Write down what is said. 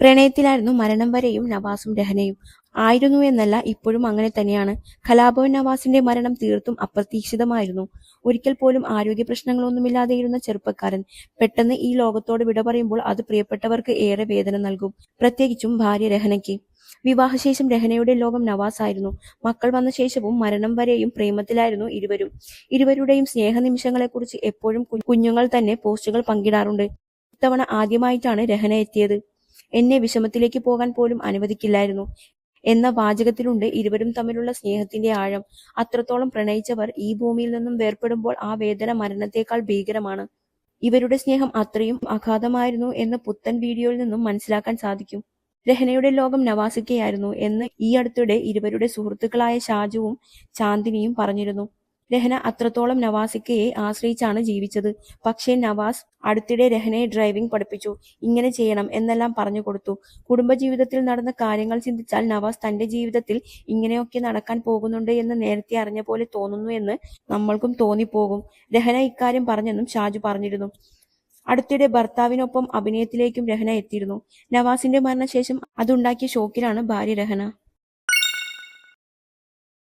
പ്രണയത്തിലായിരുന്നു മരണം വരെയും നവാസും രഹനയും. ആയിരുന്നു എന്നല്ല, ഇപ്പോഴും അങ്ങനെ തന്നെയാണ്. കലാഭവൻ നവാസിന്റെ മരണം തീർത്തും അപ്രതീക്ഷിതമായിരുന്നു. ഒരിക്കൽ പോലും ആരോഗ്യ പ്രശ്നങ്ങളൊന്നുമില്ലാതെയിരുന്ന ചെറുപ്പക്കാരൻ പെട്ടെന്ന് ഈ ലോകത്തോട് വിട പറയുമ്പോൾ അത് പ്രിയപ്പെട്ടവർക്ക് ഏറെ വേദന നൽകും, പ്രത്യേകിച്ചും ഭാര്യ രഹനയ്ക്ക്. വിവാഹശേഷം രഹനയുടെ ലോകം നവാസായിരുന്നു. മക്കൾ വന്ന ശേഷവും മരണം വരെയും പ്രേമത്തിലായിരുന്നു ഇരുവരും. ഇരുവരുടെയും സ്നേഹനിമിഷങ്ങളെക്കുറിച്ച് എപ്പോഴും കുഞ്ഞുങ്ങൾ തന്നെ പോസ്റ്റുകൾ പങ്കിടാറുണ്ട്. ഇത്തവണ ആദ്യമായിട്ടാണ് രഹന എത്തിയത്. എന്നെ വിഷമത്തിലേക്ക് പോകാൻ പോലും അനുവദിക്കില്ലായിരുന്നു എന്ന വാചകത്തിലുണ്ട് ഇരുവരും തമ്മിലുള്ള സ്നേഹത്തിന്റെ ആഴം. അത്രത്തോളം പ്രണയിച്ചവർ ഈ ഭൂമിയിൽ നിന്നും വേർപെടുമ്പോൾ ആ വേദന മരണത്തേക്കാൾ ഭീകരമാണ്. ഇവരുടെ സ്നേഹം അത്രയും അഗാധമായിരുന്നു എന്ന് പുത്തൻ വീഡിയോയിൽ നിന്നും മനസ്സിലാക്കാൻ സാധിക്കും. രഹനയുടെ ലോകം നവാസിക്കയായിരുന്നു എന്ന് ഈ അടുത്തിടെ ഇരുവരുടെ സുഹൃത്തുക്കളായ ഷാജുവും ചാന്ദിനിയും പറഞ്ഞിരുന്നു. രഹന അത്രത്തോളം നവാസിക്കയെ ആശ്രയിച്ചാണ് ജീവിച്ചത്. പക്ഷേ നവാസ് അടുത്തിടെ രഹനയെ ഡ്രൈവിംഗ് പഠിപ്പിച്ചു. ഇങ്ങനെ ചെയ്യണം എന്നെല്ലാം പറഞ്ഞു കൊടുത്തു. കുടുംബജീവിതത്തിൽ നടന്ന കാര്യങ്ങൾ ചിന്തിച്ചാൽ നവാസ് തന്റെ ജീവിതത്തിൽ ഇങ്ങനെയൊക്കെ നടക്കാൻ പോകുന്നുണ്ട് എന്ന് നേരത്തെ അറിഞ്ഞ പോലെ തോന്നുന്നു എന്ന് നമ്മൾക്കും തോന്നിപ്പോകും. രഹന ഇക്കാര്യം പറഞ്ഞെന്നും ഷാജു പറഞ്ഞിരുന്നു. അടുത്തിടെ ഭർത്താവിനൊപ്പം അഭിനയത്തിലേക്കും രഹന എത്തിയിരുന്നു. നവാസിന്റെ മരണശേഷം അതുണ്ടാക്കിയ ഷോക്കിലാണ് ഭാര്യ രഹന.